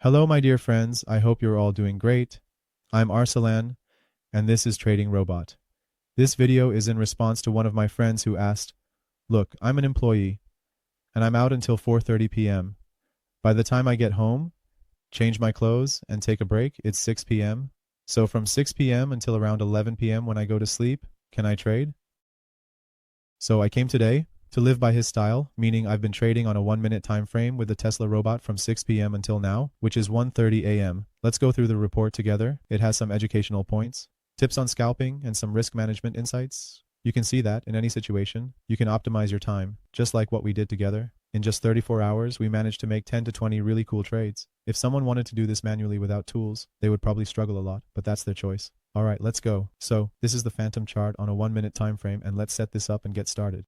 Hello, my dear friends. I hope you're all doing great. I'm Arsalan, and this is Trading Robot. This video is in response to one of my friends who asked, "Look, I'm an employee, and I'm out until 4:30 p.m. By the time I get home, change my clothes, and take a break, it's 6 p.m. So from 6 p.m. until around 11 p.m. when I go to sleep, can I trade?" So I came today to live by his style, meaning I've been trading on a 1-minute time frame with the Tesla robot from 6 p.m. until now, which is 1:30 a.m. Let's go through the report together. It has some educational points, tips on scalping, and some risk management insights. You can see that in any situation, you can optimize your time, just like what we did together. In just 34 hours, we managed to make 10 to 20 really cool trades. If someone wanted to do this manually without tools, they would probably struggle a lot, but that's their choice. Alright, let's go. So, this is the phantom chart on a 1-minute time frame, and let's set this up and get started.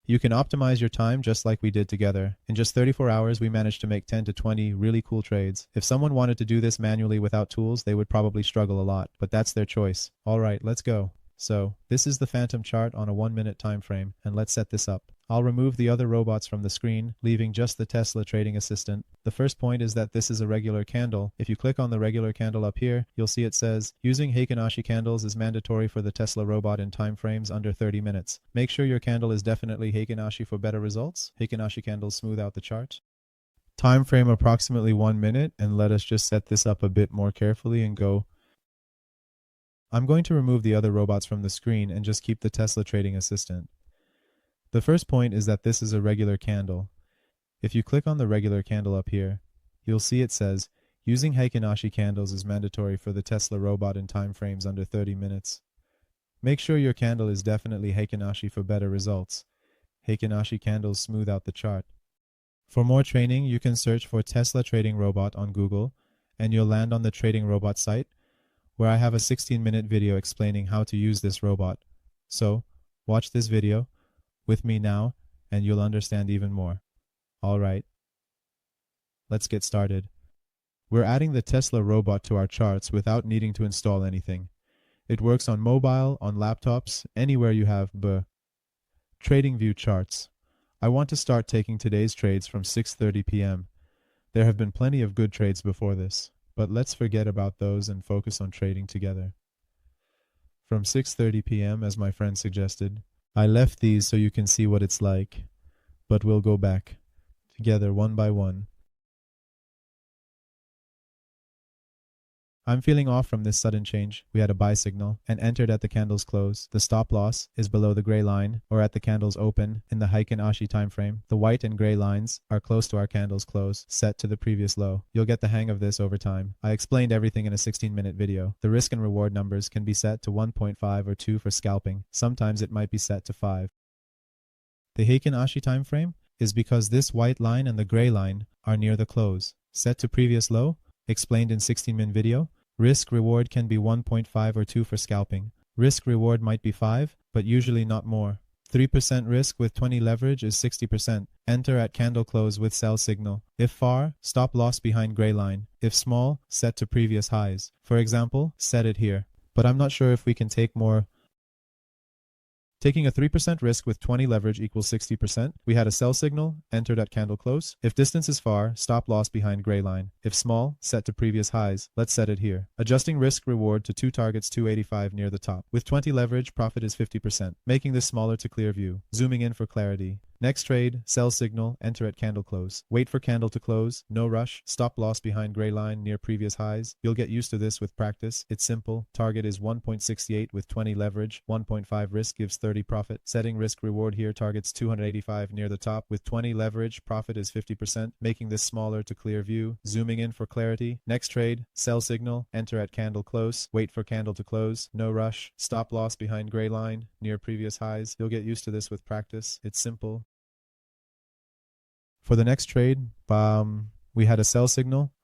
You can optimize your time just like we did together. In just 34 hours, we managed to make 10 to 20 really cool trades. If someone wanted to do this manually without tools, they would probably struggle a lot, but that's their choice. Alright, let's go. So, this is the phantom chart on a 1-minute time frame, and let's set this up. I'll remove the other robots from the screen, leaving just the Tesla trading assistant. The first point is that this is a regular candle. If you click on the regular candle up here, you'll see it says, using Heikin-Ashi candles is mandatory for the Tesla robot in time frames under 30 minutes. Make sure your candle is definitely Heikin-Ashi for better results. Heikin-Ashi candles smooth out the chart. Time frame approximately 1 minute, and let us just set this up a bit more carefully and go. I'm going to remove the other robots from the screen and just keep the Tesla trading assistant. The first point is that this is a regular candle. If you click on the regular candle up here, you'll see it says, using Heikin-Ashi candles is mandatory for the Tesla robot in time frames under 30 minutes. Make sure your candle is definitely Heikin-Ashi for better results. Heikin-Ashi candles smooth out the chart. For more training, you can search for Tesla Trading Robot on Google, and you'll land on the Trading Robot site, where I have a 16-minute video explaining how to use this robot. So, watch this video with me now, and you'll understand even more. Alright, let's get started. We're adding the Tesla robot to our charts without needing to install anything. It works on mobile, on laptops, anywhere you have TradingView charts. I want to start taking today's trades from 6:30 p.m. There have been plenty of good trades before this, but let's forget about those and focus on trading together. From 6:30 p.m., as my friend suggested, I left these so you can see what it's like, but we'll go back together one by one. I'm feeling off from this sudden change. We had a buy signal and entered at the candle's close. The stop loss is below the gray line or at the candle's open in the Heikin-Ashi time frame. The white and gray lines are close to our candle's close, set to the previous low. You'll get the hang of this over time. I explained everything in a 16-minute video. The risk and reward numbers can be set to 1.5 or 2 for scalping. Sometimes it might be set to 5. The Heikin-Ashi time frame is because this white line and the gray line are near the close. Set to previous low, explained in 16-minute video. Risk reward can be 1.5 or 2 for scalping. Risk reward might be 5, but usually not more. 3% risk with 20 leverage is 60%. Enter at candle close with sell signal. If far, stop loss behind gray line. If small, set to previous highs. For example, set it here. But I'm not sure if we can take more. Taking a 3% risk with 20 leverage equals 60%. We had a sell signal, entered at candle close. If distance is far, stop loss behind gray line. If small, set to previous highs. Let's set it here. Adjusting risk reward to 2 targets 285 near the top. With 20 leverage, profit is 50%. Making this smaller to clear view. Zooming in for clarity. Next trade, sell signal, enter at candle close. Wait for candle to close, no rush, stop loss behind gray line near previous highs. You'll get used to this with practice. It's simple. Target is 1.68 with 20 leverage, 1.5 risk gives 30 profit. Setting risk reward here targets 285 near the top. With 20 leverage, profit is 50%, making this smaller to clear view. Zooming in for clarity. Next trade, sell signal, enter at candle close, wait for candle to close, no rush, stop loss behind gray line near previous highs. You'll get used to this with practice. It's simple. For the next trade, we had a sell signal,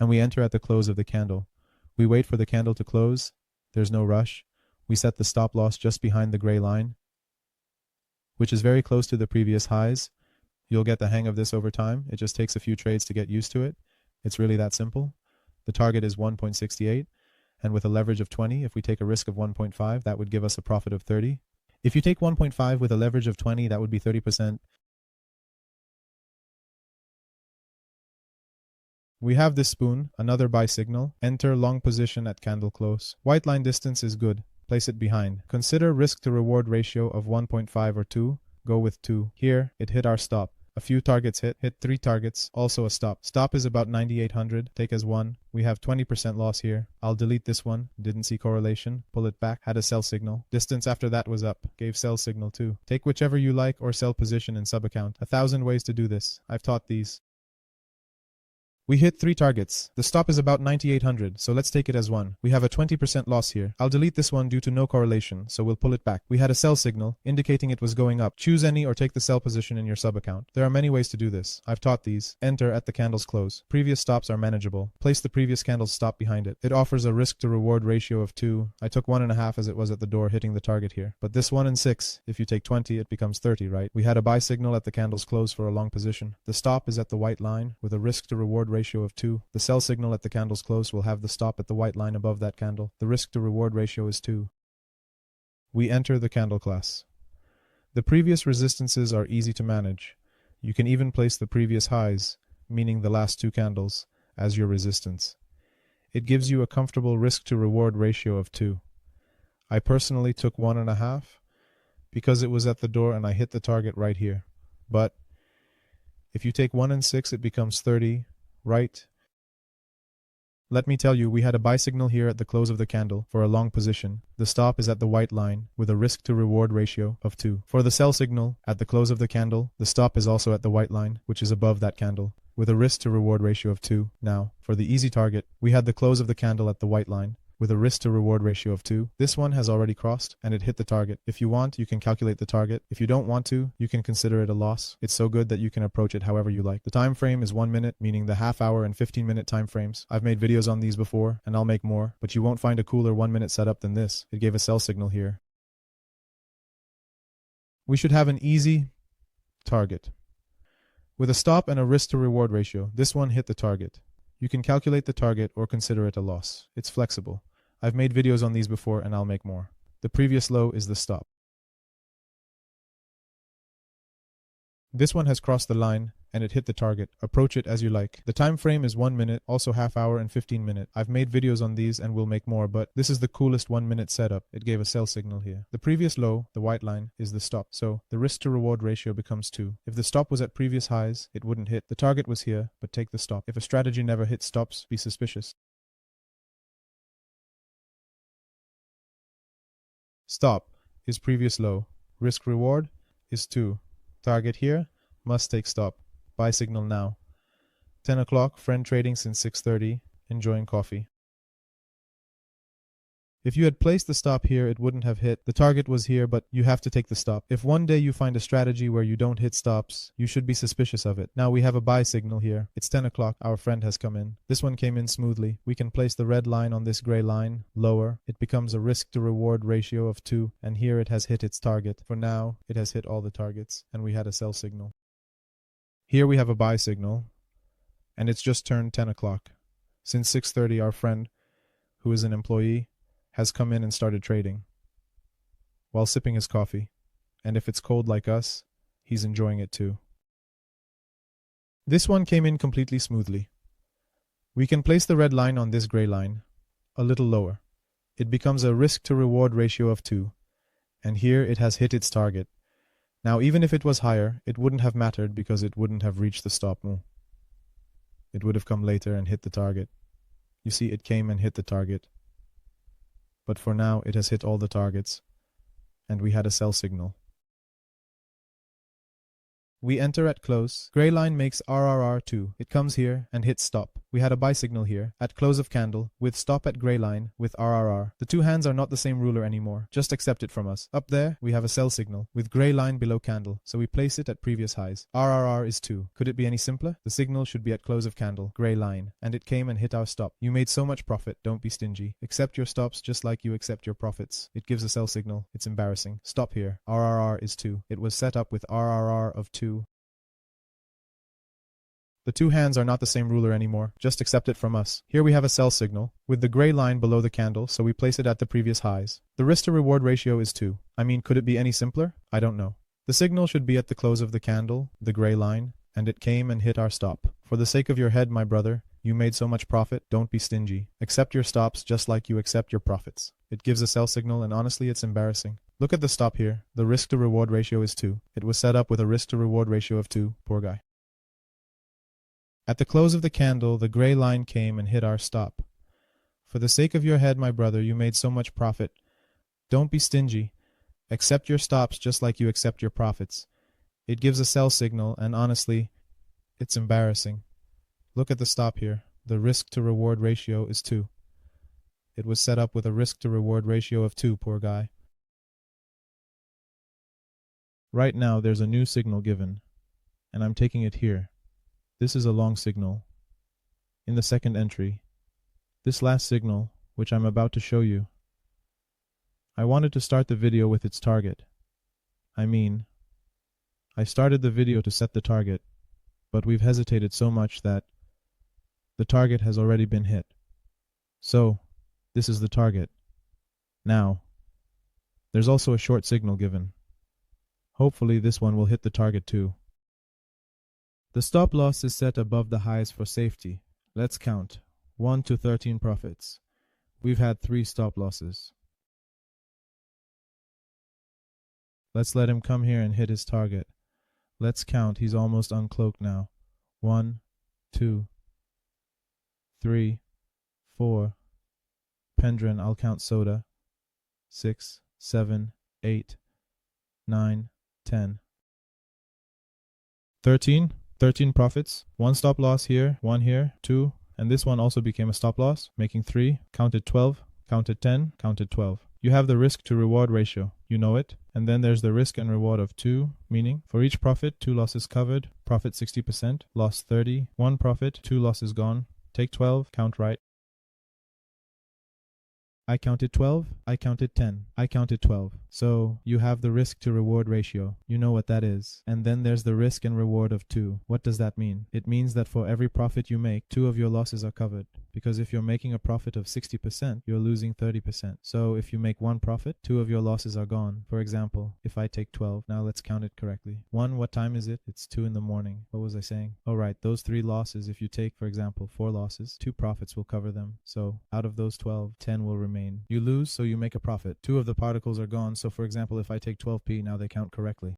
and we enter at the close of the candle. We wait for the candle to close. There's no rush. We set the stop loss just behind the gray line, which is very close to the previous highs. You'll get the hang of this over time. It just takes a few trades to get used to it. It's really that simple. The target is 1.68, and with a leverage of 20, if we take a risk of 1.5, that would give us a profit of 30. If you take 1.5 with a leverage of 20, that would be 30%. We have this spoon, another buy signal. Enter long position at candle close. White line distance is good. Place it behind. Consider risk to reward ratio of 1.5 or 2. Go with 2. Here, it hit our stop. A few targets hit 3 targets, also a stop. Stop is about 9,800, take as 1. We have 20% loss here. I'll delete this one, didn't see correlation, pull it back, had a sell signal. Distance after that was up, gave sell signal too. Take whichever you like or sell position in sub account. 1,000 ways to do this. I've taught these. We hit 3 targets. The stop is about 9,800, so let's take it as 1. We have a 20% loss here. I'll delete this one due to no correlation, so we'll pull it back. We had a sell signal, indicating it was going up. Choose any or take the sell position in your sub account. There are many ways to do this. I've taught these. Enter at the candle's close. Previous stops are manageable. Place the previous candle's stop behind it. It offers a risk to reward ratio of 2. I took 1.5 as it was at the door hitting the target here. But this 1 and 6, if you take 20, it becomes 30, right? We had a buy signal at the candle's close for a long position. The stop is at the white line with a risk to reward ratio of 2. The sell signal at the candle's close will have the stop at the white line above that candle. The risk to reward ratio is 2. We enter the candle class. The previous resistances are easy to manage. You can even place the previous highs, meaning the last 2 candles, as your resistance. It gives you a comfortable risk to reward ratio of 2. I personally took 1.5 because it was at the door and I hit the target right here. But if you take 1 and 6, it becomes 30, right? Let me tell you, we had a buy signal here at the close of the candle for a long position. The stop is at the white line with a risk to reward ratio of 2. For the sell signal at the close of the candle, the stop is also at the white line, which is above that candle, with a risk to reward ratio of 2. Now, for the easy target, we had the close of the candle at the white line with a risk to reward ratio of 2. This one has already crossed and it hit the target. If you want, you can calculate the target. If you don't want to, you can consider it a loss. It's so good that you can approach it however you like. The time frame is 1 minute, meaning the half hour and 15-minute time frames. I've made videos on these before and I'll make more, but you won't find a cooler 1-minute setup than this. It gave a sell signal here. We should have an easy target with a stop and a risk to reward ratio. This one hit the target. You can calculate the target or consider it a loss. It's flexible. I've made videos on these before and I'll make more. The previous low is the stop. This one has crossed the line and it hit the target. Approach it as you like. The time frame is 1 minute, also half hour and 15-minute. I've made videos on these and will make more, but this is the coolest 1-minute setup. It gave a sell signal here. The previous low, the white line, is the stop. So the risk to reward ratio becomes 2. If the stop was at previous highs, it wouldn't hit. The target was here, but take the stop. If a strategy never hits stops, be suspicious. Stop is previous low. Risk reward is 2. Target here, must take stop. Buy signal now. 10 o'clock, friend trading since 6:30, enjoying coffee. If you had placed the stop here, it wouldn't have hit. The target was here, but you have to take the stop. If one day you find a strategy where you don't hit stops, you should be suspicious of it. Now we have a buy signal here. It's 10 o'clock. Our friend has come in. This one came in smoothly. We can place the red line on this gray line, lower. It becomes a risk to reward ratio of 2, and here it has hit its target. For now, it has hit all the targets, and we had a sell signal. Here we have a buy signal, and it's just turned 10 o'clock. Since 6:30, our friend, who is an employee, has come in and started trading while sipping his coffee. And if it's cold like us, he's enjoying it too. This one came in completely smoothly. We can place the red line on this gray line, a little lower. It becomes a risk to reward ratio of 2. And here it has hit its target. Now even if it was higher, it wouldn't have mattered because it wouldn't have reached the stop move. It would have come later and hit the target. You see, it came and hit the target. But for now, it has hit all the targets, and we had a sell signal. We enter at close. Gray line makes RRR2. It comes here and hits stop. We had a buy signal here at close of candle with stop at gray line with RRR. The two hands are not the same ruler anymore. Just accept it from us. Up there, we have a sell signal with gray line below candle. So we place it at previous highs. RRR is 2. Could it be any simpler? The signal should be at close of candle, gray line, and it came and hit our stop. You made so much profit. Don't be stingy. Accept your stops just like you accept your profits. It gives a sell signal. It's embarrassing. Stop here. RRR is 2. It was set up with RRR of 2. The two hands are not the same ruler anymore. Just accept it from us. Here we have a sell signal with the gray line below the candle, so we place it at the previous highs. The risk to reward ratio is 2. I mean, could it be any simpler? I don't know. The signal should be at the close of the candle, the gray line, and it came and hit our stop. For the sake of your head, my brother, you made so much profit, don't be stingy. Accept your stops just like you accept your profits. It gives a sell signal, and honestly, it's embarrassing. Look at the stop here. The risk to reward ratio is 2. It was set up with a risk to reward ratio of 2. Poor guy. At the close of the candle, the gray line came and hit our stop. For the sake of your head, my brother, you made so much profit. Don't be stingy. Accept your stops just like you accept your profits. It gives a sell signal, and honestly, it's embarrassing. Look at the stop here. The risk to reward ratio is 2. It was set up with a risk to reward ratio of 2, poor guy. Right now there's a new signal given, and I'm taking it here. This is a long signal. In the second entry, this last signal, which I'm about to show you, I wanted to start the video with its target. I started the video to set the target, but we've hesitated so much that the target has already been hit. So, this is the target. Now, there's also a short signal given. Hopefully this one will hit the target too. The stop loss is set above the highs for safety. Let's count. 1 to 13 profits. We've had 3 stop losses. Let's let him come here and hit his target. Let's count. He's almost uncloaked now. 1, 2, 3, 4. Pendrin, I'll count soda. 6, 7, 8, 9, 10. 13. 13 profits. 1 stop loss here, 1 here, 2, and this one also became a stop loss, making 3, counted 12, counted 10, counted 12. You have the risk to reward ratio, you know it, and then there's the risk and reward of 2, meaning for each profit, 2 losses covered, profit 60%, loss 30, 1 profit, 2 losses gone, take 12, count right. I counted 12, I counted 10, I counted 12. So you have the risk to reward ratio. You know what that is. And then there's the risk and reward of 2. What does that mean? It means that for every profit you make, 2 of your losses are covered. Because if you're making a profit of 60%, you're losing 30%. So if you make 1 profit, 2 of your losses are gone. For example, if I take 12, now let's count it correctly. 1, what time is it? It's 2 in the morning. What was I saying? Oh right, those 3 losses, if you take, for example, 4 losses, 2 profits will cover them. So out of those 12, 10 will remain. You lose, so you make a profit. 2 of the particles are gone, so for example, if I take 12p, now they count correctly.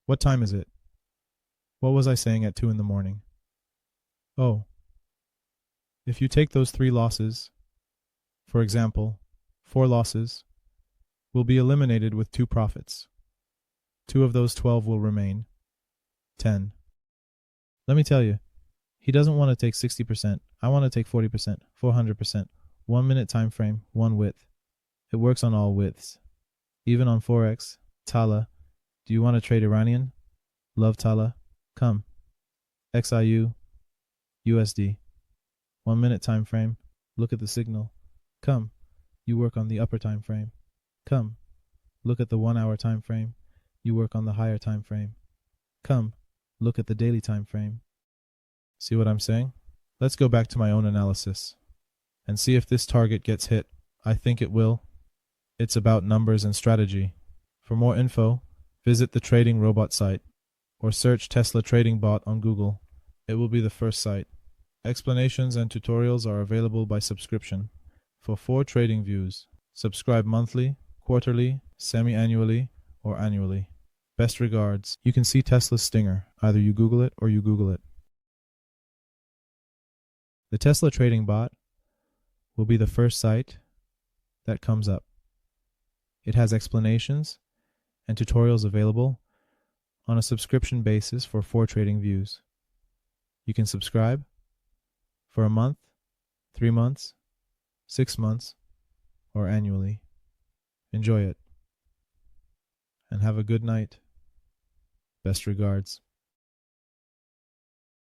What time is it? What was I saying at 2 in the morning? Oh. If you take those 3 losses, for example, 4 losses, will be eliminated with 2 profits. 2 of those 12 will remain. 10. Let me tell you, he doesn't want to take 60%. I want to take 40%, 400%. 1 minute time frame, 1 width. It works on all widths. Even on Forex, Tala. Do you want to trade Iranian? Love Tala? Come. XIU, USD. 1 minute time frame. Look at the signal. Come. You work on the upper time frame. Come. Look at the 1 hour time frame. You work on the higher time frame. Come. Look at the daily time frame. See what I'm saying? Let's go back to my own analysis and see if this target gets hit. I think it will. It's about numbers and strategy. For more info, visit the Trading Robot site or search Tesla Trading Bot on Google. It will be the first site. Explanations and tutorials are available by subscription. For 4 trading views, subscribe monthly, quarterly, semi-annually, or annually. Best regards. You can see Tesla's stinger. Either you Google it or you Google it. The Tesla Trading Bot will be the first site that comes up. It has explanations and tutorials available on a subscription basis for 4 trading views. You can subscribe for a month, 3 months, 6 months, or annually. Enjoy it and have a good night. Best regards.